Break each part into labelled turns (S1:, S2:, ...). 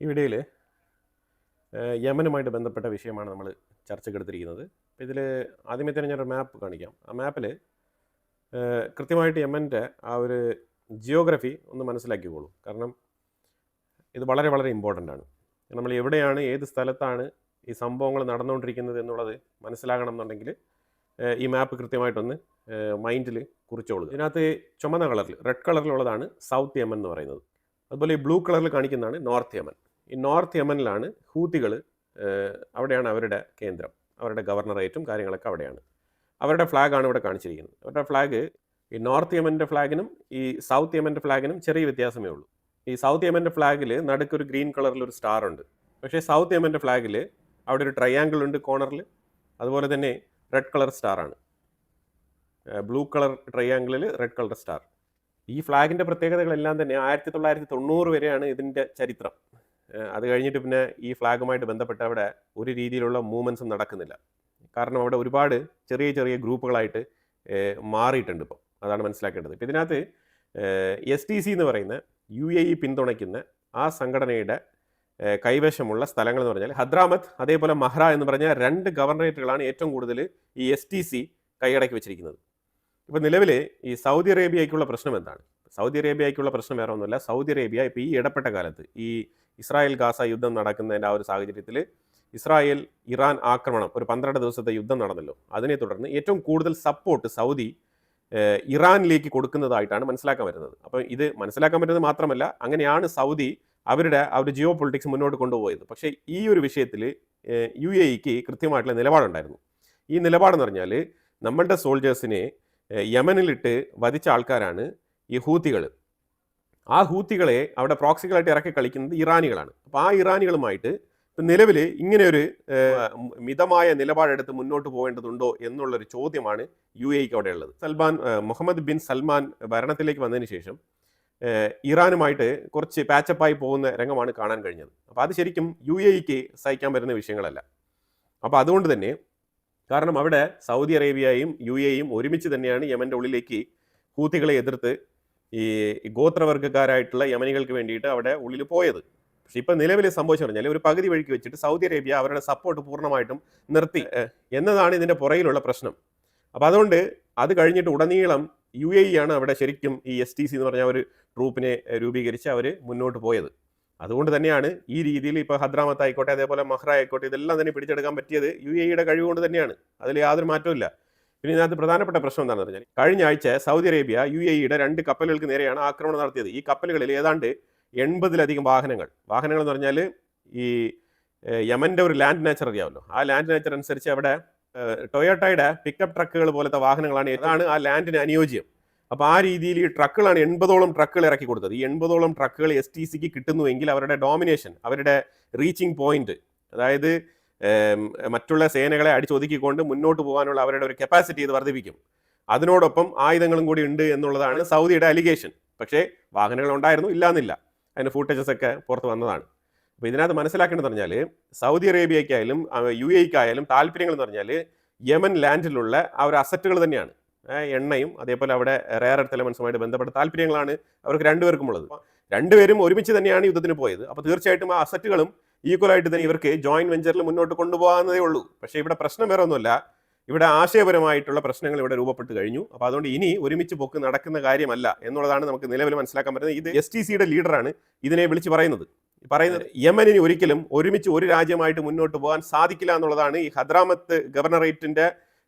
S1: ഈ വീഡിയോയിൽ യമനുമായിട്ട് ബന്ധപ്പെട്ട വിഷയമാണ് നമ്മൾ ചർച്ചയ്ക്കെടുത്തിരിക്കുന്നത്. അപ്പോൾ ഇതിൽ ആദ്യമേ തന്നെ ഞാനൊരു മാപ്പ് കാണിക്കാം. ആ മാപ്പിൽ കൃത്യമായിട്ട് യമൻ്റെ ആ ഒരു ജിയോഗ്രഫി ഒന്ന് മനസ്സിലാക്കിക്കോളൂ. കാരണം ഇത് വളരെ വളരെ ഇമ്പോർട്ടൻ്റ് ആണ്. നമ്മൾ എവിടെയാണ്, ഏത് സ്ഥലത്താണ് ഈ സംഭവങ്ങൾ നടന്നുകൊണ്ടിരിക്കുന്നത് എന്നുള്ളത് മനസ്സിലാകണം എന്നുണ്ടെങ്കിൽ ഈ മാപ്പ് കൃത്യമായിട്ടൊന്ന് മൈൻഡിൽ കുറിച്ചോളൂ. ഇതിനകത്ത് ചുമന്ന കളറിൽ, റെഡ് കളറിലുള്ളതാണ് സൗത്ത് യമൻ എന്ന് പറയുന്നത്. അതുപോലെ ഈ ബ്ലൂ കളറിൽ കാണിക്കുന്നതാണ് നോർത്ത് യമൻ. ഈ നോർത്ത് യമനിലാണ് ഹൂത്തികൾ, അവിടെയാണ് അവരുടെ കേന്ദ്രം, അവരുടെ ഗവർണറേറ്റും കാര്യങ്ങളൊക്കെ അവിടെയാണ്. അവരുടെ ഫ്ലാഗാണ് ഇവിടെ കാണിച്ചിരിക്കുന്നത്. അവരുടെ ഫ്ലാഗ് ഈ നോർത്ത് യമൻ്റെ ഫ്ലാഗിനും ഈ സൗത്ത് യമൻ്റെ ഫ്ലാഗിനും ചെറിയ വ്യത്യാസമേ ഉള്ളൂ. ഈ സൗത്ത് യമൻ്റെ ഫ്ലാഗിൽ നടുക്കൊരു ഗ്രീൻ കളറിലൊരു സ്റ്റാർ ഉണ്ട്. പക്ഷേ സൗത്ത് യമൻ്റെ ഫ്ലാഗിൽ അവിടെ ഒരു ട്രയാങ്കിൾ ഉണ്ട് കോർണറിൽ. അതുപോലെ തന്നെ റെഡ് കളർ സ്റ്റാറാണ്. ബ്ലൂ കളർ ട്രയാങ്കിളിൽ റെഡ് കളർ സ്റ്റാർ. ഈ ഫ്ലാഗിൻ്റെ പ്രത്യേകതകളെല്ലാം തന്നെ 1990 വരെയാണ് ഇതിൻ്റെ ചരിത്രം. അത് കഴിഞ്ഞിട്ട് പിന്നെ ഈ ഫ്ലാഗുമായിട്ട് ബന്ധപ്പെട്ട് അവിടെ ഒരു രീതിയിലുള്ള മൂവ്മെൻറ്റ്സും നടക്കുന്നില്ല. കാരണം അവിടെ ഒരുപാട് ചെറിയ ചെറിയ ഗ്രൂപ്പുകളായിട്ട് മാറിയിട്ടുണ്ട് ഇപ്പോൾ. അതാണ് മനസ്സിലാക്കേണ്ടത്. ഇപ്പം ഇതിനകത്ത് STC എന്ന് പറയുന്ന UAE പിന്തുണയ്ക്കുന്ന ആ സംഘടനയുടെ കൈവശമുള്ള സ്ഥലങ്ങൾ എന്ന് പറഞ്ഞാൽ ഹദ്രാമത്ത്, അതേപോലെ മഹ്റ എന്ന് പറഞ്ഞ 2 ഗവർണറേറ്റുകളാണ് ഏറ്റവും കൂടുതൽ ഈ STC കൈയടക്കി വെച്ചിരിക്കുന്നത്. ഇപ്പോൾ നിലവിൽ ഈ സൗദി അറേബ്യയ്ക്കുള്ള പ്രശ്നം എന്താണ്? സൗദി അറേബ്യയ്ക്കുള്ള പ്രശ്നം വേറെ ഒന്നുമില്ല. സൗദി അറേബ്യ ഇപ്പോൾ ഈ ഇടപെട്ട കാലത്ത് ഈ ഇസ്രായേൽ ഗാസ യുദ്ധം നടക്കുന്നതിൻ്റെ ആ ഒരു സാഹചര്യത്തിൽ ഇസ്രായേൽ ഇറാൻ ആക്രമണം, ഒരു 12 ദിവസത്തെ യുദ്ധം നടന്നല്ലോ, അതിനെ തുടർന്ന് ഏറ്റവും കൂടുതൽ സപ്പോർട്ട് സൗദി ഇറാനിലേക്ക് കൊടുക്കുന്നതായിട്ടാണ് മനസ്സിലാക്കാൻ വരുന്നത്. അപ്പോൾ ഇത് മനസ്സിലാക്കാൻ പറ്റുന്നത് മാത്രമല്ല, അങ്ങനെയാണ് സൗദി അവരുടെ ആ ഒരു ജിയോ പൊളിറ്റിക്സ് മുന്നോട്ട് കൊണ്ടുപോയത്. പക്ഷേ ഈ ഒരു വിഷയത്തിൽ UAEക്ക് കൃത്യമായിട്ടുള്ള നിലപാടുണ്ടായിരുന്നു. ഈ നിലപാടെന്ന് പറഞ്ഞാൽ നമ്മളുടെ സോൾജേഴ്സിനെ യമനിലിട്ട് വധിച്ച ആൾക്കാരാണ് ഈ ഹൂത്തികൾ. ആ ഹൂത്തികളെ അവിടെ പ്രോക്സികളായിട്ട് ഇറക്കി കളിക്കുന്നത് ഇറാനികളാണ്. അപ്പോൾ ആ ഇറാനികളുമായിട്ട് നിലവിൽ ഇങ്ങനെയൊരു മിതമായ നിലപാടെടുത്ത് മുന്നോട്ട് പോകേണ്ടതുണ്ടോ എന്നുള്ളൊരു ചോദ്യമാണ് UAEക്ക് അവിടെ ഉള്ളത്. മുഹമ്മദ് ബിൻ സൽമാൻ ഭരണത്തിലേക്ക് വന്നതിന് ശേഷം ഇറാനുമായിട്ട് കുറച്ച് പാച്ചപ്പായി പോകുന്ന രംഗമാണ് കാണാൻ കഴിഞ്ഞത്. അപ്പോൾ അത് ശരിക്കും UAEക്ക് സഹിക്കാൻ പറ്റുന്ന വിഷയങ്ങളല്ല. അപ്പോൾ അതുകൊണ്ട് തന്നെ, കാരണം അവിടെ സൗദി അറേബ്യയും UAEയും ഒരുമിച്ച് തന്നെയാണ് യമൻ്റെ ഉള്ളിലേക്ക് ഹൂത്തികളെ എതിർത്ത് ഈ ഗോത്രവർഗ്ഗക്കാരായിട്ടുള്ള യമനികൾക്ക് വേണ്ടിയിട്ട് അവിടെ ഉള്ളിൽ പോയത്. പക്ഷെ ഇപ്പം നിലവിൽ സംഭവിച്ചു പറഞ്ഞാൽ ഒരു പകുതി വഴിക്ക് വെച്ചിട്ട് സൗദി അറേബ്യ അവരുടെ സപ്പോർട്ട് പൂർണ്ണമായിട്ടും നിർത്തി എന്നതാണ് ഇതിൻ്റെ പുറയിലുള്ള പ്രശ്നം. അപ്പോൾ അതുകൊണ്ട് അത് കഴിഞ്ഞിട്ട് ഉടനീളം UAE ആണ് അവിടെ ശരിക്കും ഈ STC എന്ന് പറഞ്ഞ ഒരു ട്രൂപ്പിനെ രൂപീകരിച്ച് അവർ മുന്നോട്ട് പോയത്. അതുകൊണ്ട് തന്നെയാണ് ഈ രീതിയിൽ ഇപ്പോൾ ഹദ്രാമത്ത് ആയിക്കോട്ടെ, അതേപോലെ മഹ്റ ആയിക്കോട്ടെ, ഇതെല്ലാം തന്നെ പിടിച്ചെടുക്കാൻ പറ്റിയത് UAEയുടെ കഴിവുകൊണ്ട് തന്നെയാണ്. അതിൽ യാതൊരു മാറ്റവും. പിന്നെ ഇതിനകത്ത് പ്രധാനപ്പെട്ട പ്രശ്നം എന്താണെന്ന് പറഞ്ഞാൽ, കഴിഞ്ഞ ആഴ്ച സൗദി അറേബ്യ UAEയുടെ 2 കപ്പലുകൾക്ക് നേരെയാണ് ആക്രമണം നടത്തിയത്. ഈ കപ്പലുകളിൽ ഏതാണ്ട് 80-ലധികം വാഹനങ്ങൾ എന്ന് പറഞ്ഞാൽ ഈ യമൻ്റെ ഒരു ലാൻഡ് നേച്ചർ അറിയാമല്ലോ, ആ ലാൻഡ് നേച്ചർ അനുസരിച്ച് അവിടെ ടൊയോട്ടയുടെ പിക്കപ്പ് ട്രക്കുകൾ പോലത്തെ വാഹനങ്ങളാണ്, ഏതാണ് ആ ലാൻഡിന് അനുയോജ്യം. അപ്പോൾ ആ രീതിയിൽ ഈ ട്രക്കുകളാണ് 80ഓളം ട്രക്കുകൾ ഇറക്കി കൊടുത്തത്. ഈ 80ഓളം ട്രക്കുകൾ STCക്ക് കിട്ടുന്നുവെങ്കിൽ അവരുടെ ഡോമിനേഷൻ, അവരുടെ റീച്ചിങ് പോയിന്റ്, അതായത് മറ്റുള്ള സേനകളെ അടിച്ചൊതുക്കിക്കൊണ്ട് മുന്നോട്ട് പോകാനുള്ള അവരുടെ ഒരു കപ്പാസിറ്റി ഇത് വർദ്ധിപ്പിക്കും. അതിനോടൊപ്പം ആയുധങ്ങളും കൂടി ഉണ്ട് എന്നുള്ളതാണ് സൗദിയുടെ അലിഗേഷൻ. പക്ഷേ വാഹനങ്ങൾ ഉണ്ടായിരുന്നു, ഇല്ലാന്നില്ല. അതിന് ഫൂട്ടേജസ് ഒക്കെ പുറത്ത് വന്നതാണ്. അപ്പോൾ ഇതിനകത്ത് മനസ്സിലാക്കേണ്ടത് പറഞ്ഞാൽ, സൗദി അറേബ്യയ്ക്കായാലും UAEക്കായാലും താല്പര്യങ്ങൾ എന്ന് പറഞ്ഞാൽ യമൻ ലാൻഡിലുള്ള ആ ഒരു അസറ്റുകൾ തന്നെയാണ്. എണ്ണയും അതേപോലെ അവിടെ റെയർ എർത്ത് എലമെന്റ്സുമായിട്ട് ബന്ധപ്പെട്ട താല്പര്യങ്ങളാണ് അവർക്ക് രണ്ടുപേർക്കും ഉള്ളത്. രണ്ടുപേരും ഒരുമിച്ച് തന്നെയാണ് യുദ്ധത്തിന് പോയത്. അപ്പോൾ തീർച്ചയായിട്ടും ആ അസറ്റുകളും ഈക്വലായിട്ട് തന്നെ ഇവർക്ക് ജോയിന്റ് വെഞ്ചറിൽ മുന്നോട്ട് കൊണ്ടുപോകാവുന്നതേ ഉള്ളൂ. പക്ഷേ ഇവിടെ പ്രശ്നം വേറെ ഒന്നുമല്ല, ഇവിടെ ആശയപരമായിട്ടുള്ള പ്രശ്നങ്ങൾ ഇവിടെ രൂപപ്പെട്ട് കഴിഞ്ഞു. അപ്പോൾ അതുകൊണ്ട് ഇനി ഒരുമിച്ച് പോക്ക് നടക്കുന്ന കാര്യമല്ല എന്നുള്ളതാണ് നമുക്ക് നിലവിൽ മനസ്സിലാക്കാൻ പറ്റുന്നത്. ഇത് STCയുടെ ലീഡറാണ് ഇതിനെ വിളിച്ച് പറയുന്നത് യമനിന് ഒരിക്കലും ഒരുമിച്ച് ഒരു രാജ്യമായിട്ട് മുന്നോട്ട് പോകാൻ സാധിക്കില്ല എന്നുള്ളതാണ് ഈ ഹദ്രാമത്ത് ഗവർണറേറ്റിന്റെ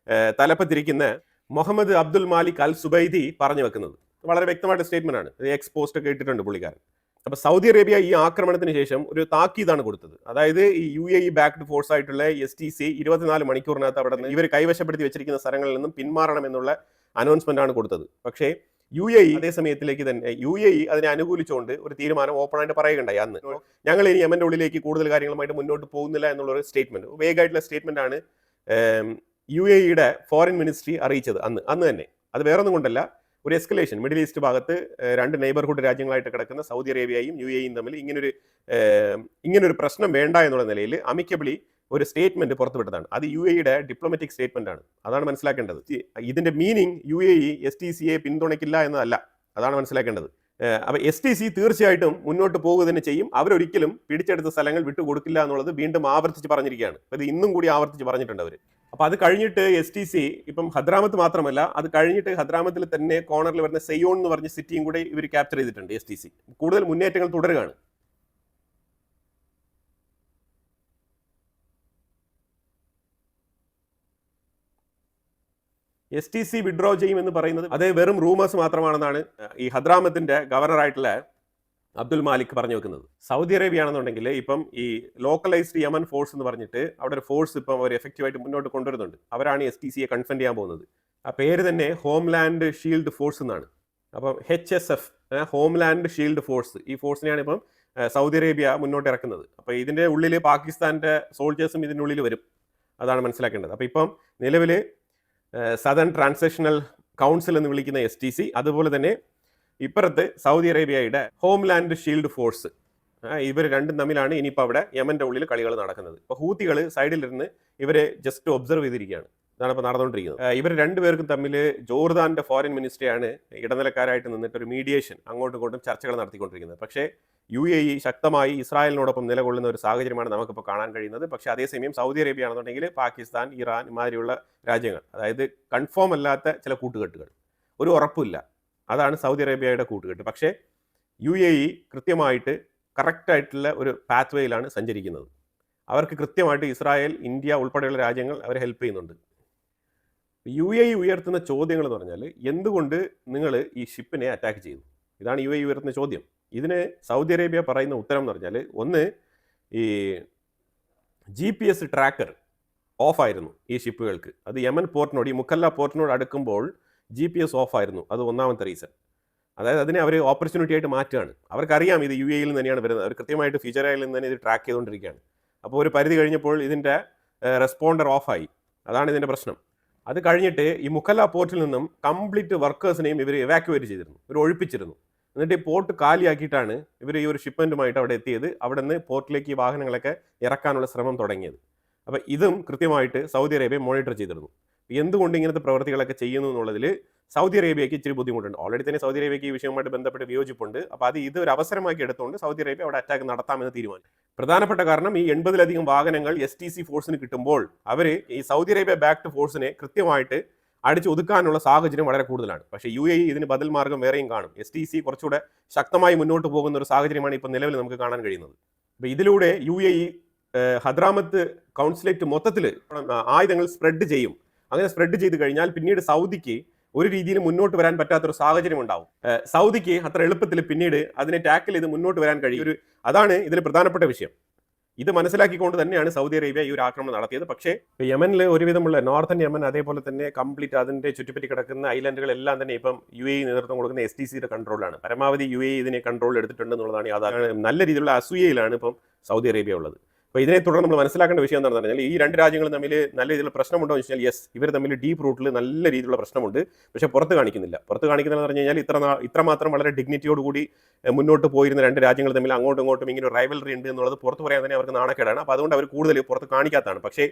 S1: തലപ്പത്തിരിക്കുന്ന മുഹമ്മദ് അബ്ദുൽ മാലിക് അൽ സുബൈദി പറഞ്ഞു വെക്കുന്നത്. വളരെ വ്യക്തമായിട്ട് സ്റ്റേറ്റ്മെന്റ് ആണ്. എക്സ് പോസ്റ്റ് ഒക്കെ ഇട്ടിട്ടുണ്ട് പുള്ളിക്കാരൻ. അപ്പോൾ സൗദി അറേബ്യ ഈ ആക്രമണത്തിന് ശേഷം ഒരു താക്കീതാണ് കൊടുത്തത്. അതായത് ഈ UAE ബാക്ക്ഡ് ഫോഴ്സ് ആയിട്ടുള്ള STC 24 മണിക്കൂറിനകത്ത് അവിടെ നിന്ന് ഇവർ കൈവശപ്പെടുത്തി വെച്ചിരിക്കുന്ന സ്ഥലങ്ങളിൽ നിന്നും പിന്മാറണം എന്നുള്ള അനൗൺസ്മെന്റ് ആണ് കൊടുത്തത്. പക്ഷേ UAE അതേ സമയത്തിലേക്ക് തന്നെ UAE അതിനെ അനുകൂലിച്ചുകൊണ്ട് ഒരു തീരുമാനം ഓപ്പണായിട്ട് പറയുകയുണ്ടായി. അന്ന് ഞങ്ങൾ ഇനി യമൻ്റെ ഉള്ളിലേക്ക് കൂടുതൽ കാര്യങ്ങളുമായിട്ട് മുന്നോട്ട് പോകുന്നില്ല എന്നുള്ളൊരു സ്റ്റേറ്റ്മെന്റ്, വേഗമായിട്ടുള്ള സ്റ്റേറ്റ്മെന്റ് ആണ് UAEയുടെ ഫോറിൻ മിനിസ്ട്രി അറിയിച്ചത് അന്ന് തന്നെ. അത് വേറൊന്നും കൊണ്ടല്ല, ഒരു എസ്കലേഷൻ മിഡിൽ ഈസ്റ്റ് ഭാഗത്ത് 2 നെയ്ബർഹുഡ് രാജ്യങ്ങളായിട്ട് കിടക്കുന്ന സൗദി അറേബ്യയും UAEയും തമ്മിൽ ഇങ്ങനൊരു പ്രശ്നം വേണ്ട എന്നുള്ള നിലയിൽ അമിക്കബിളി ഒരു സ്റ്റേറ്റ്മെന്റ് പുറത്തുവിട്ടതാണ്. അത് UAEയുടെ ഡിപ്ലോമാറ്റിക് സ്റ്റേറ്റ്മെന്റ് ആണ്. അതാണ് മനസ്സിലാക്കേണ്ടത്. ഇതിന്റെ മീനിങ് UAE STCയെ പിന്തുണയ്ക്കില്ല എന്നതല്ല, അതാണ് മനസ്സിലാക്കേണ്ടത്. അപ്പോൾ STC തീർച്ചയായിട്ടും മുന്നോട്ട് പോകുക തന്നെ ചെയ്യും. അവരൊരിക്കലും പിടിച്ചെടുത്ത സ്ഥലങ്ങൾ വിട്ടുകൊടുക്കില്ല എന്നുള്ളത് വീണ്ടും ആവർത്തിച്ച് പറഞ്ഞിരിക്കുകയാണ്. അത് ഇന്നും കൂടി ആവർത്തിച്ച് പറഞ്ഞിട്ടുണ്ട് അവർ. അപ്പോൾ അത് കഴിഞ്ഞിട്ട് STC ഇപ്പം ഹദ്രാമത്ത് മാത്രമല്ല, അത് കഴിഞ്ഞിട്ട് ഹദ്രാമത്തിൽ തന്നെ കോർണറിൽ വരുന്ന സെയോൺ എന്ന് പറഞ്ഞ സിറ്റിയും കൂടെ ഇവർ ക്യാപ്ചർ ചെയ്തിട്ടുണ്ട് STC. കൂടുതൽ മുന്നേറ്റങ്ങൾ തുടരുകയാണ്. STC വിഡ്രോ ചെയ്യുമെന്ന് പറയുന്നത് അത് വെറും റൂമേഴ്സ് മാത്രമാണെന്നാണ് ഈ ഹദ്രാമത്തിന്റെ ഗവർണറായിട്ടുള്ള അബ്ദുൽ മാലിക് പറഞ്ഞു വെക്കുന്നത്. സൗദി അറേബ്യ ആണെന്നുണ്ടെങ്കിൽ ഇപ്പം ഈ ലോക്കലൈസ്ഡ് യമൻ ഫോഴ്സ് എന്ന് പറഞ്ഞിട്ട് അവിടെ ഒരു ഫോഴ്സ് ഇപ്പം അവർ എഫക്റ്റീവായിട്ട് മുന്നോട്ട് കൊണ്ടുവരുന്നുണ്ട്. അവരാണ് STCയെ കൺഫ്രണ്ട് ചെയ്യാൻ പോകുന്നത്. ആ പേര് തന്നെ ഹോംലാൻഡ് ഷീൽഡ് ഫോഴ്സ് എന്നാണ്. അപ്പം HSF ഹോംലാൻഡ് ഷീൽഡ് ഫോഴ്സ്, ഈ ഫോഴ്സിനെയാണ് ഇപ്പം സൗദി അറേബ്യ മുന്നോട്ട് ഇറക്കുന്നത്. അപ്പോൾ ഇതിൻ്റെ ഉള്ളിൽ പാകിസ്ഥാൻ്റെ സോൾജേഴ്സും ഇതിൻ്റെ ഉള്ളിൽ വരും, അതാണ് മനസ്സിലാക്കേണ്ടത്. അപ്പോൾ ഇപ്പം നിലവിൽ സദൺ ട്രാൻസിഷണൽ കൗൺസിൽ എന്ന് വിളിക്കുന്ന STC, അതുപോലെ തന്നെ ഇപ്പുറത്ത് സൗദി അറേബ്യയുടെ ഹോംലാൻഡ് ഷീൽഡ് ഫോഴ്സ്, ഇവർ രണ്ടും തമ്മിലാണ് ഇനിയിപ്പോൾ അവിടെ യമൻ്റെ ഉള്ളിൽ കളികൾ നടക്കുന്നത്. ഇപ്പോൾ ഹൂത്തികൾ സൈഡിലിരുന്ന് ഇവരെ ജസ്റ്റ് ഒബ്സർവ് ചെയ്തിരിക്കുകയാണ്. ഇതാണ് ഇപ്പോൾ നടന്നുകൊണ്ടിരിക്കുന്നത്. ഇവർ രണ്ടുപേർക്കും തമ്മിൽ ജോർദാൻ്റെ ഫോറിൻ മിനിസ്റ്ററിയാണ് ഇടനിലക്കാരായിട്ട് നിന്നിട്ട് ഒരു മീഡിയേഷൻ അങ്ങോട്ടും ഇങ്ങോട്ടും ചർച്ചകൾ നടത്തിക്കൊണ്ടിരിക്കുന്നത്. പക്ഷേ UAE ശക്തമായി ഇസ്രായേലിനോടൊപ്പം നിലകൊള്ളുന്ന ഒരു സാഹചര്യമാണ് നമുക്കിപ്പോൾ കാണാൻ കഴിയുന്നത്. പക്ഷേ അതേസമയം സൗദി അറേബ്യ ആണെന്നുണ്ടെങ്കിൽ പാകിസ്ഥാൻ, ഇറാൻ ഇമാതിരിയുള്ള രാജ്യങ്ങൾ, അതായത് കൺഫേം അല്ലാത്ത ചില കൂട്ടുകെട്ടുകൾ, ഒരു ഉറപ്പില്ല, അതാണ് സൗദി അറേബ്യയുടെ കൂട്ടുകെട്ട്. പക്ഷേ UAE കൃത്യമായിട്ട് കറക്റ്റായിട്ടുള്ള ഒരു പാത്ത് വേയിലാണ് സഞ്ചരിക്കുന്നത്. അവർക്ക് കൃത്യമായിട്ട് ഇസ്രായേൽ, ഇന്ത്യ ഉൾപ്പെടെയുള്ള രാജ്യങ്ങൾ അവരെ ഹെൽപ്പ് ചെയ്യുന്നുണ്ട്. UAE ഉയർത്തുന്ന ചോദ്യങ്ങൾ എന്ന് പറഞ്ഞാൽ, എന്തുകൊണ്ട് നിങ്ങൾ ഈ ഷിപ്പിനെ അറ്റാക്ക് ചെയ്തു? ഇതാണ് UAE ഉയർത്തുന്ന ചോദ്യം. ഇതിന് സൗദി അറേബ്യ പറയുന്ന ഉത്തരം എന്ന് പറഞ്ഞാൽ, ഒന്ന്, ഈ GPS ട്രാക്കർ ഓഫായിരുന്നു ഈ ഷിപ്പുകൾക്ക്. അത് യമൻ പോർട്ടിനോട്, ഈ മുക്കല്ല പോർട്ടിനോട് അടുക്കുമ്പോൾ GPS ഓഫായിരുന്നു. അത് ഒന്നാമത്തെ റീസൺ. അതായത് അതിനെ അവർ ഓപ്പർച്യൂണിറ്റി ആയിട്ട് മാറ്റുകയാണ്. അവർക്കറിയാം ഇത് UAE നിന്ന് തന്നെയാണ് വരുന്നത്. അവർ കൃത്യമായിട്ട് ഫീച്ചറായിൽ നിന്ന് തന്നെ ഇത് ട്രാക്ക് ചെയ്തുകൊണ്ടിരിക്കുകയാണ്. അപ്പോൾ ഒരു പരിധി കഴിഞ്ഞപ്പോൾ ഇതിൻ്റെ റെസ്പോണ്ടർ ഓഫായി. അതാണ് ഇതിൻ്റെ പ്രശ്നം. അത് കഴിഞ്ഞിട്ട് ഈ മുക്കല്ല പോർട്ടിൽ നിന്നും കംപ്ലീറ്റ് വർക്കേഴ്സിനെയും ഇവർ എവാക്യുവേറ്റ് ചെയ്തിരുന്നു, ഇവർ ഒഴിപ്പിച്ചിരുന്നു. എന്നിട്ട് ഈ പോർട്ട് കാലിയാക്കിയിട്ടാണ് ഇവർ ഈ ഒരു ഷിപ്മെൻറ്റുമായിട്ട് അവിടെ എത്തിയത്. അവിടെ നിന്ന് പോർട്ടിലേക്ക് ഈ വാഹനങ്ങളൊക്കെ ഇറക്കാനുള്ള ശ്രമം തുടങ്ങിയത്. അപ്പോൾ ഇതും കൃത്യമായിട്ട് സൗദി അറേബ്യ മോണിറ്റർ ചെയ്തിരുന്നു. എന്തുകൊണ്ട് ഇങ്ങനത്തെ പ്രവൃത്തികളൊക്കെ ചെയ്യുന്നു എന്നുള്ളതിൽ സൗദി അറേബ്യയ്ക്ക് ഇച്ചിരി ബുദ്ധിമുട്ടുണ്ട്. ഓൾറെഡി തന്നെ സൗദി അറേബ്യയ്ക്ക് ഈ വിഷയവുമായിട്ട് ബന്ധപ്പെട്ട് വിയോജിപ്പുണ്ട്. അപ്പോൾ അത് ഇത് ഒരു അവസരമാക്കി എടുത്തുകൊണ്ട് സൗദി അറേബ്യ അവിടെ അറ്റാക്ക് നടത്താമെന്ന് തീരുമാനിച്ചു. പ്രധാനപ്പെട്ട കാരണം ഈ 80-ലധികം വാഹനങ്ങൾ STC ഫോഴ്സിന് കിട്ടുമ്പോൾ അവർ ഈ സൗദി അറേബ്യ ബാക്ക്ഡ് ഫോഴ്സിനെ കൃത്യമായിട്ട് അടിച്ച് ഒതുക്കാനുള്ള സാഹചര്യം വളരെ കൂടുതലാണ്. പക്ഷേ UAE ഇതിന് ബദൽ മാർഗം വേറെയും കാണും. STC കുറച്ചുകൂടെ ശക്തമായി മുന്നോട്ട് പോകുന്ന ഒരു സാഹചര്യമാണ് ഇപ്പോൾ നിലവിൽ നമുക്ക് കാണാൻ കഴിയുന്നത്. അപ്പോൾ ഇതിലൂടെ UAE ഹദ്രാമത്ത് കൗൺസിലേറ്റ് മൊത്തത്തിൽ ആയുധങ്ങൾ സ്പ്രെഡ് ചെയ്യും. അങ്ങനെ സ്പ്രെഡ് ചെയ്ത് കഴിഞ്ഞാൽ പിന്നീട് സൗദിക്ക് ഒരു രീതിയിൽ മുന്നോട്ട് വരാൻ പറ്റാത്തൊരു സാഹചര്യം ഉണ്ടാവും. സൗദിക്ക് അത്ര എളുപ്പത്തിൽ പിന്നീട് അതിനെ ടാക്കിൽ ചെയ്ത് മുന്നോട്ട് വരാൻ കഴിയും. അതാണ് ഇതിൽ പ്രധാനപ്പെട്ട വിഷയം. ഇത് മനസ്സിലാക്കിക്കൊണ്ട് തന്നെയാണ് സൗദി അറേബ്യ ഈ ഒരു ആക്രമണം നടത്തിയത്. പക്ഷേ യമനിൽ ഒരുവിധമുള്ള നോർത്തേൺ യമൻ, അതേപോലെ തന്നെ കംപ്ലീറ്റ് അതിൻ്റെ ചുറ്റിപ്പറ്റി കിടക്കുന്ന ഐലൻഡുകളെല്ലാം തന്നെ ഇപ്പം UAE നേതൃത്വം കൊടുക്കുന്ന STCയുടെ കൺട്രോളാണ്. പരമാവധി UAE ഇതിനെ കൺട്രോൾ എടുത്തിട്ടുണ്ടെന്നുള്ളതാണ് യാഥാർത്ഥ്യം. നല്ല രീതിയിലുള്ള അസൂയയിലാണ് ഇപ്പം സൗദി അറേബ്യ ഉള്ളത്. അപ്പോൾ ഇതിനെ തുടർന്ന് നമ്മൾ മനസ്സിലാക്കേണ്ട വിഷയം എന്താണെന്ന് പറഞ്ഞാൽ, ഈ രണ്ട് രാജ്യങ്ങളും തമ്മിൽ നല്ല രീതിയിലുള്ള പ്രശ്നമുണ്ടോ എന്ന് വെച്ചാൽ യെസ്, ഇവർ തമ്മിൽ ഡീപ്പ് റൂട്ടിൽ നല്ല രീതിയിലുള്ള പ്രശ്നമുണ്ട്. പക്ഷേ പുറത്ത് കാണിക്കുന്നില്ല. പുറത്ത് കാണിക്കുന്നതെന്ന് പറഞ്ഞു കഴിഞ്ഞാൽ ഇത്രമാത്രം വളരെ ഡിഗ്നിറ്റിയോടുകൂടി മുന്നോട്ട് പോയിരുന്ന രണ്ട് രാജ്യങ്ങൾ തമ്മിൽ അങ്ങോട്ടും ഇങ്ങോട്ടും ഇങ്ങനെ ഒരു റൈവലറി ഉണ്ട് എന്നുള്ളത് പുറത്ത് പറയാൻ തന്നെ അവർക്ക് നാണക്കേടാണ്. അപ്പോൾ അതുകൊണ്ട് അവർ കൂടുതൽ പുറത്ത് കാണിക്കാത്തതാണ്. പക്ഷേ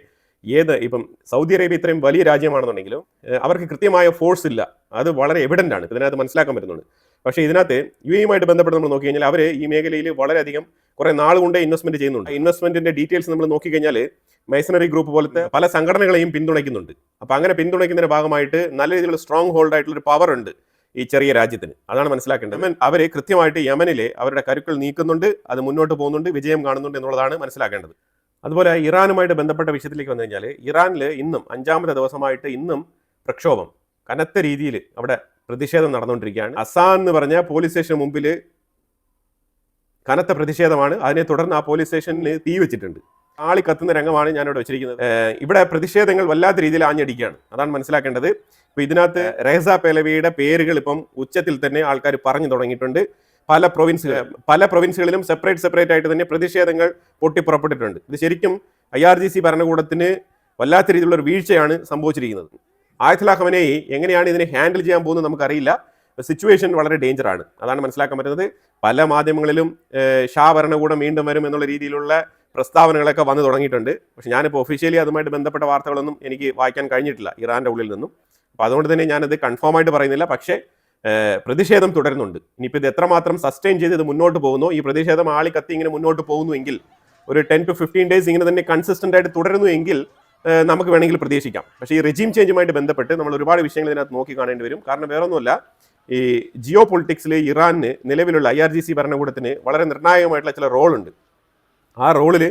S1: ഇപ്പം സൗദി അറേബ്യ ഇത്രയും വലിയ രാജ്യമാണെന്നുണ്ടെങ്കിലും അവർക്ക് കൃത്യമായ ഫോഴ്സ് ഇല്ല. അത് വളരെ എവിഡൻ്റ് ആണ്, ഇതിനകത്ത് മനസ്സിലാക്കാൻ പറ്റുന്നുണ്ട്. പക്ഷേ ഇതിനകത്ത് UAE-യുമായിട്ട് ബന്ധപ്പെട്ട് നമ്മൾ നോക്കി കഴിഞ്ഞാൽ അവർ ഈ മേഖലയിൽ വളരെയധികം കുറേ നാളുകൊണ്ടേ ഇൻവെസ്റ്റ്മെന്റ് ചെയ്യുന്നുണ്ട്. ഇൻവെസ്റ്റ്മെന്റിന്റെ ഡീറ്റെയിൽസ് നമ്മൾ നോക്കിക്കഴിഞ്ഞാൽ മൈസണറി ഗ്രൂപ്പ് പോലത്തെ പല സംഘടനകളെയും പിന്തുണയ്ക്കുന്നുണ്ട്. അപ്പോൾ അങ്ങനെ പിന്തുണയ്ക്കുന്നതിന്റെ ഭാഗമായിട്ട് നല്ല രീതിയിലുള്ള സ്ട്രോങ് ഹോൾഡ് ആയിട്ടുള്ള ഒരു പവർ ഉണ്ട് ഈ ചെറിയ രാജ്യത്തിന്. അതാണ് മനസ്സിലാക്കേണ്ടത്. അവർ കൃത്യമായിട്ട് യമനിലെ അവരുടെ കരുക്കൾ നീക്കുന്നുണ്ട്, അത് മുന്നോട്ട് പോകുന്നുണ്ട്, വിജയം കാണുന്നുണ്ട് എന്നുള്ളതാണ് മനസ്സിലാക്കേണ്ടത്. അതുപോലെ ഇറാനുമായിട്ട് ബന്ധപ്പെട്ട വിഷയത്തിലേക്ക് വന്നു കഴിഞ്ഞാൽ, ഇറാനിൽ ഇന്നും 5ാമത്തെ ദിവസമായിട്ട് ഇന്നും പ്രക്ഷോഭം, കനത്ത രീതിയിൽ അവിടെ പ്രതിഷേധം നടന്നുകൊണ്ടിരിക്കുകയാണ്. അസാൻ എന്ന് പറഞ്ഞ പോലീസ് സ്റ്റേഷന് മുമ്പിൽ കനത്ത പ്രതിഷേധമാണ്. അതിനെ തുടർന്ന് ആ പോലീസ് സ്റ്റേഷനിൽ തീ വെച്ചിട്ടുണ്ട്. ആളി കത്തുന്ന രംഗമാണ് ഞാനിവിടെ വെച്ചിരിക്കുന്നത്. ഇവിടെ പ്രതിഷേധങ്ങൾ വല്ലാത്ത രീതിയിൽ ആഞ്ഞടിക്കുകയാണ്. അതാണ് മനസ്സിലാക്കേണ്ടത്. ഇപ്പോൾ ഇതിനകത്ത് റേസ പേലവിയുടെ പേരുകൾ ഇപ്പം ഉച്ചത്തിൽ തന്നെ ആൾക്കാർ പറഞ്ഞു തുടങ്ങിയിട്ടുണ്ട്. പല പ്രൊവിൻസുകളിലും സെപ്പറേറ്റ് ആയിട്ട് തന്നെ പ്രതിഷേധങ്ങൾ പൊട്ടിപ്പുറപ്പെട്ടിട്ടുണ്ട്. ഇത് ശരിക്കും IRGC ഭരണകൂടത്തിന് വല്ലാത്ത രീതിയിലുള്ള ഒരു വീഴ്ചയാണ് സംഭവിച്ചിരിക്കുന്നത്. ആയത്തുള്ള ഖമനേയി എങ്ങനെയാണ് ഇതിനെ ഹാൻഡിൽ ചെയ്യാൻ പോകുന്നത് നമുക്കറിയില്ല. സിറ്റുവേഷൻ വളരെ ഡേഞ്ചറാണ്. അതാണ് മനസ്സിലാക്കാൻ പറ്റുന്നത്. പല മാധ്യമങ്ങളിലും ഷാ ഭരണകൂടം വീണ്ടും വരും എന്നുള്ള രീതിയിലുള്ള പ്രസ്താവനകളൊക്കെ വന്നു തുടങ്ങിയിട്ടുണ്ട്. പക്ഷെ ഞാനിപ്പോൾ ഒഫീഷ്യലി അതുമായിട്ട് ബന്ധപ്പെട്ട വാർത്തകളൊന്നും എനിക്ക് വായിക്കാൻ കഴിഞ്ഞിട്ടില്ല ഇറാൻ്റെ ഉള്ളിൽ നിന്നും. അപ്പോൾ അതുകൊണ്ട് തന്നെ ഞാനത് കൺഫേം ആയിട്ട് പറയുന്നില്ല. പക്ഷേ പ്രതിഷേധം തുടരുന്നുണ്ട്. ഇനിയിപ്പോൾ ഇത് എത്രമാത്രം സസ്റ്റെയിൻ ചെയ്ത് ഇത് മുന്നോട്ട് പോകുന്നു, ഈ പ്രതിഷേധം കത്തി ഇങ്ങനെ മുന്നോട്ട് പോകുന്നുവെങ്കിൽ ഒരു 10 to 15 days ഇങ്ങനെ തന്നെ കൺസിസ്റ്റന്റ് ആയിട്ട് തുടരുന്നു എങ്കിൽ നമുക്ക് വേണമെങ്കിൽ പ്രതീക്ഷിക്കാം. പക്ഷേ ഈ റെജീം ചേഞ്ചുമായിട്ട് ബന്ധപ്പെട്ട് നമ്മൾ ഒരുപാട് വിഷയങ്ങൾ ഇതിനകത്ത് നോക്കി കാണേണ്ടി വരും. കാരണം വേറൊന്നുമല്ല, ഈ ജിയോ പൊളിറ്റിക്സിൽ ഇറാന് നിലവിലുള്ള IRGC ഭരണകൂടത്തിന് വളരെ നിർണായകമായിട്ടുള്ള ചില റോളുണ്ട്. ആ റോളിൽ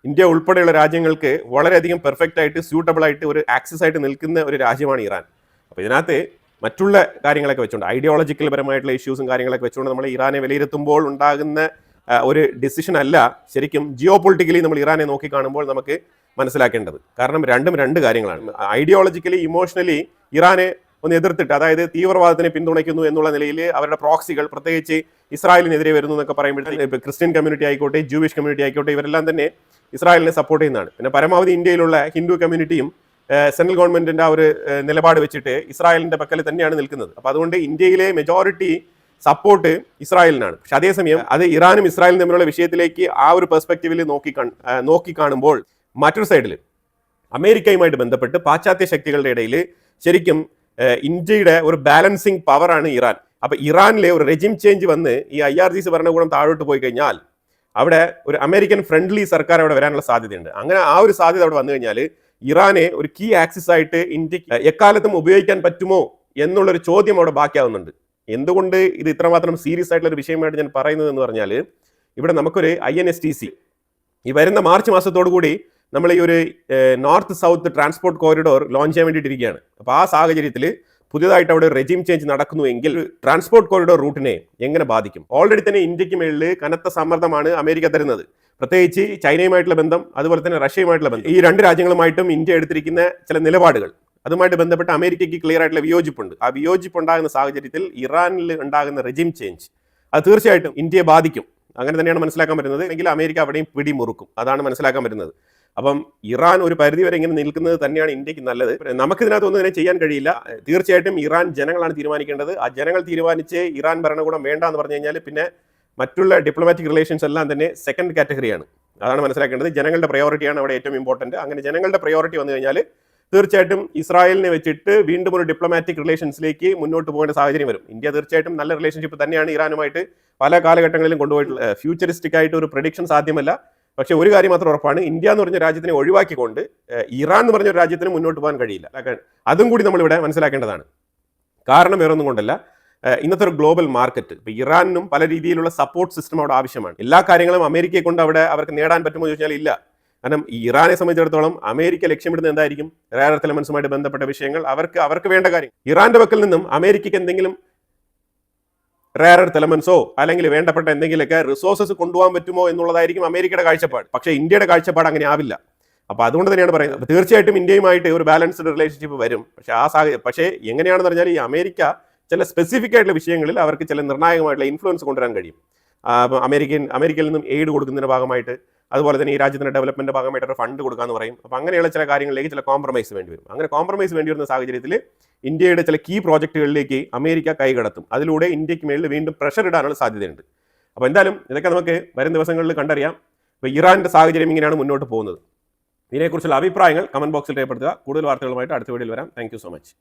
S1: ഇന്ത്യ ഉൾപ്പെടെയുള്ള രാജ്യങ്ങൾക്ക് വളരെയധികം പെർഫെക്റ്റ് ആയിട്ട് സ്യൂട്ടബിൾ ആയിട്ട് ഒരു ആക്സസ് ആയിട്ട് നിൽക്കുന്ന ഒരു രാജ്യമാണ് ഇറാൻ. അപ്പോൾ ഇതിനകത്ത് മറ്റുള്ള കാര്യങ്ങളൊക്കെ വെച്ചുകൊണ്ട് ഐഡിയോളജിക്കൽ പരമായിട്ടുള്ള ഇഷ്യൂസും കാര്യങ്ങളൊക്കെ വെച്ചുകൊണ്ട് നമ്മൾ ഇറാനെ വിലയിരുത്തുമ്പോൾ ഉണ്ടാകുന്ന ഒരു ഡിസിഷൻ അല്ല ശരിക്കും ജിയോ പൊളിറ്റിക്കലി നമ്മൾ ഇറാനെ നോക്കി കാണുമ്പോൾ നമുക്ക് മനസ്സിലാക്കേണ്ടത്. കാരണം രണ്ടും രണ്ട് കാര്യങ്ങളാണ്. ഐഡിയോളജിക്കലി ഇമോഷണലി ഇറാനെ ഒന്ന് എതിർത്തിട്ട്, അതായത് തീവ്രവാദത്തിനെ പിന്തുണയ്ക്കുന്നു എന്നുള്ള നിലയിൽ അവരുടെ പ്രോക്സികൾ പ്രത്യേകിച്ച് ഇസ്രായേലിനെതിരെ വരുന്നു എന്നൊക്കെ പറയുമ്പോഴത്തേക്ക് ഇപ്പോൾ ക്രിസ്ത്യൻ കമ്മ്യൂണിറ്റി ആയിക്കോട്ടെ, ജൂവിഷ് കമ്മ്യൂണിറ്റി ആയിക്കോട്ടെ, ഇവരെല്ലാം തന്നെ ഇസ്രായേലിനെ സപ്പോർട്ട് ചെയ്യുന്നതാണ്. പിന്നെ പരമാവധി ഇന്ത്യയിലുള്ള ഹിന്ദു കമ്മ്യൂണിറ്റിയും സെൻട്രൽ ഗവൺമെന്റിന്റെ ആ ഒരു നിലപാട് വെച്ചിട്ട് ഇസ്രായേലിന്റെ പക്കൽ തന്നെയാണ് നിൽക്കുന്നത്. അപ്പോൾ അതുകൊണ്ട് ഇന്ത്യയിലെ മെജോറിറ്റി സപ്പോർട്ട് ഇസ്രായേലിനാണ്. പക്ഷെ അതേസമയം അത് ഇറാനും ഇസ്രായേലും തമ്മിലുള്ള വിഷയത്തിലേക്ക് ആ ഒരു പെർസ്പെക്റ്റീവിൽ നോക്കി കാണുമ്പോൾ മറ്റൊരു സൈഡിൽ അമേരിക്കയുമായിട്ട് ബന്ധപ്പെട്ട് പാശ്ചാത്യ ശക്തികളുടെ ഇടയിൽ ശരിക്കും ഇന്ത്യയുടെ ഒരു ബാലൻസിങ് പവറാണ് ഇറാൻ. അപ്പൊ ഇറാനിലെ ഒരു റെജിം ചേഞ്ച് വന്ന് ഈ IRGC ഭരണകൂടം താഴോട്ട് പോയി കഴിഞ്ഞാൽ അവിടെ ഒരു അമേരിക്കൻ ഫ്രണ്ട്ലി സർക്കാർ അവിടെ വരാനുള്ള സാധ്യതയുണ്ട്. അങ്ങനെ ആ ഒരു സാധ്യത അവിടെ വന്നു കഴിഞ്ഞാൽ ഇറാനെ ഒരു കീ ആക്സിസ് ആയിട്ട് ഇന്ത്യക്ക് എക്കാലത്തും ഉപയോഗിക്കാൻ പറ്റുമോ എന്നുള്ളൊരു ചോദ്യം അവിടെ ബാക്കിയാവുന്നുണ്ട്. എന്തുകൊണ്ട് ഇത് ഇത്രമാത്രം സീരിയസ് ആയിട്ടുള്ള ഒരു വിഷയമായിട്ട് ഞാൻ പറയുന്നത് എന്ന് പറഞ്ഞാൽ, ഇവിടെ നമുക്കൊരു INSTC ഈ വരുന്ന മാർച്ച് മാസത്തോടു കൂടി നമ്മൾ ഈ ഒരു north south transport corridor launch ചെയ്യാൻ വേണ്ടിയിട്ടിരിക്കുകയാണ്. അപ്പോൾ ആ സാഹചര്യത്തിൽ പുതിയതായിട്ട് അവിടെ റെജിം ചേഞ്ച് നടക്കുന്നുവെങ്കിൽ ട്രാൻസ്പോർട്ട് കോറിഡോർ റൂട്ടിനെ എങ്ങനെ ബാധിക്കും? ഓൾറെഡി തന്നെ ഇന്ത്യക്ക് മേളിൽ കനത്ത സമ്മർദ്ദമാണ് അമേരിക്ക തരുന്നത്. പ്രത്യേകിച്ച് ചൈനയുമായിട്ടുള്ള ബന്ധം, അതുപോലെ തന്നെ റഷ്യയുമായിട്ടുള്ള ബന്ധം, ഈ രണ്ട് രാജ്യങ്ങളുമായിട്ടും ഇന്ത്യ എടുത്തിരിക്കുന്ന ചില നിലപാടുകൾ, അതുമായിട്ട് ബന്ധപ്പെട്ട് അമേരിക്കയ്ക്ക് ക്ലിയർ ആയിട്ടുള്ള വിയോജിപ്പുണ്ട്. ആ വിയോജിപ്പ് ഉണ്ടാകുന്ന സാഹചര്യത്തിൽ ഇറാനിൽ ഉണ്ടാകുന്ന റെജിം ചേഞ്ച് അത് തീർച്ചയായിട്ടും ഇന്ത്യയെ ബാധിക്കും. അങ്ങനെ തന്നെയാണ് മനസ്സിലാക്കാൻ പറ്റുന്നത്. എങ്കിൽ അമേരിക്ക അവിടെയും പിടിമുറുക്കും, അതാണ് മനസ്സിലാക്കാൻ പറ്റുന്നത്. അപ്പം ഇറാൻ ഒരു പരിധി വരെ ഇങ്ങനെ നിൽക്കുന്നത് തന്നെയാണ് ഇന്ത്യക്ക് നല്ലത്. നമുക്കിതിനകത്ത് ഒന്നും തന്നെ ചെയ്യാൻ കഴിയില്ല. തീർച്ചയായിട്ടും ഇറാൻ ജനങ്ങളാണ് തീരുമാനിക്കേണ്ടത്. ആ ജനങ്ങൾ തീരുമാനിച്ച് ഇറാൻ ഭരണകൂടം വേണ്ട എന്ന് പറഞ്ഞു കഴിഞ്ഞാൽ പിന്നെ മറ്റുള്ള ഡിപ്ലോമാറ്റിക് റിലേഷൻസ് എല്ലാം തന്നെ സെക്കൻഡ് കാറ്റഗറിയാണ്. അതാണ് മനസ്സിലാക്കേണ്ടത്. ജനങ്ങളുടെ പ്രയോറിറ്റിയാണ് അവിടെ ഏറ്റവും ഇമ്പോർട്ടൻറ്റ്. അങ്ങനെ ജനങ്ങളുടെ പ്രയോറിറ്റി വന്നു കഴിഞ്ഞാൽ തീർച്ചയായിട്ടും ഇസ്രായേലിനെ വെച്ചിട്ട് വീണ്ടും ഒരു ഡിപ്ലോമാറ്റിക് റിലേഷൻസിലേക്ക് മുന്നോട്ട് പോകേണ്ട സാഹചര്യം വരും. ഇന്ത്യ തീർച്ചയായിട്ടും നല്ല റിലേഷൻഷിപ്പ് തന്നെയാണ് ഇറാനുമായിട്ട് പല കാലഘട്ടങ്ങളിലും കൊണ്ടുപോയിട്ടുള്ള. ഫ്യൂച്ചറിസ്റ്റിക് ആയിട്ട് ഒരു പ്രഡിക്ഷൻ സാധ്യമല്ല. പക്ഷേ ഒരു കാര്യം മാത്രം ഉറപ്പാണ്, ഇന്ത്യ എന്ന് പറഞ്ഞ രാജ്യത്തിനെ ഒഴിവാക്കിക്കൊണ്ട് ഇറാൻ എന്ന് പറഞ്ഞ ഒരു രാജ്യത്തിന് മുന്നോട്ട് പോകാൻ കഴിയില്ല. അതും കൂടി നമ്മളിവിടെ മനസ്സിലാക്കേണ്ടതാണ്. കാരണം വേറൊന്നും കൊണ്ടല്ല, ഇന്നത്തെ ഒരു ഗ്ലോബൽ മാർക്കറ്റ്, ഇപ്പോൾ ഇറാനും പല രീതിയിലുള്ള സപ്പോർട്ട് സിസ്റ്റം അവിടെ ആവശ്യമാണ്. എല്ലാ കാര്യങ്ങളും അമേരിക്കയെ കൊണ്ട് അവിടെ അവർക്ക് നേടാൻ പറ്റുമോ എന്ന് ചോദിച്ചാൽ ഇല്ല. കാരണം ഈ ഇറാനെ സംബന്ധിച്ചിടത്തോളം അമേരിക്ക ലക്ഷ്യമിടുന്നത് എന്തായിരിക്കും? റെയർ എർത്ത് എലമെന്റ്സുമായിട്ട് ബന്ധപ്പെട്ട വിഷയങ്ങൾ, അവർക്ക് വേണ്ട കാര്യം. ഇറാന്റെ പക്കൽ നിന്നും അമേരിക്കയ്ക്ക് എന്തെങ്കിലും റെയർ എർത്ത് എലമെന്റ്സോ അല്ലെങ്കിൽ വേണ്ടപ്പെട്ട എന്തെങ്കിലുമൊക്കെ റിസോഴ്സസ് കൊണ്ടുപോകാൻ പറ്റുമോ എന്നുള്ളതായിരിക്കും അമേരിക്കയുടെ കാഴ്ചപ്പാട്. പക്ഷേ ഇന്ത്യയുടെ കാഴ്ചപ്പാട് അങ്ങനെ ആവില്ല. അപ്പോൾ അതുകൊണ്ട് തന്നെയാണ് പറയുന്നത്, തീർച്ചയായിട്ടും ഇന്ത്യയുമായിട്ട് ഒരു ബാലൻസ്ഡ് റിലേഷൻഷിപ്പ് വരും. പക്ഷേ എങ്ങനെയാണെന്ന് പറഞ്ഞാൽ ഈ അമേരിക്ക ചില സ്പെസിഫിക് ആയിട്ടുള്ള വിഷയങ്ങളിൽ അവർക്ക് ചില നിർണായകമായിട്ടുള്ള ഇൻഫ്ലുവൻസ് കൊണ്ടുവരാൻ കഴിയും. അമേരിക്കയിൽ നിന്നും എയ്ഡ് കൊടുക്കുന്നതിന്റെ ഭാഗമായിട്ട്, അതുപോലെ തന്നെ ഈ രാജ്യത്തിന്റെ ഡെവലപ്മെന്റ് ഭാഗമായിട്ട് ഒരു ഫണ്ട് കൊടുക്കാന്ന് പറയും. അപ്പോൾ അങ്ങനെയുള്ള ചില കാര്യങ്ങളിലേക്ക് ചില കോംപ്രമൈസ് വേണ്ടി വരും. അങ്ങനെ കോംപ്രമൈസ് വേണ്ടി വരുന്ന സാഹചര്യത്തിൽ ഇന്ത്യയുടെ ചില കീ പ്രോജക്റ്റുകളിലേക്ക് അമേരിക്ക കൈകടത്തും. അതിലൂടെ ഇന്ത്യക്ക് മേളിൽ വീണ്ടും പ്രഷർ ഇടാനുള്ള സാധ്യതയുണ്ട്. അപ്പോൾ എന്തായാലും ഇതൊക്കെ നമുക്ക് വരും ദിവസങ്ങളിൽ കണ്ടറിയാം. ഇപ്പോൾ ഇറാന്റെ സാഹചര്യം ഇങ്ങനെയാണ് മുന്നോട്ട് പോകുന്നത്. ഇതിനെക്കുറിച്ചുള്ള അഭിപ്രായങ്ങൾ കമന്റ് ബോക്സിൽ രേഖപ്പെടുത്തുക. കൂടുതൽ വാർത്തകളുമായിട്ട് അടുത്ത വീഡിയോയിൽ വരാം. Thank you so much.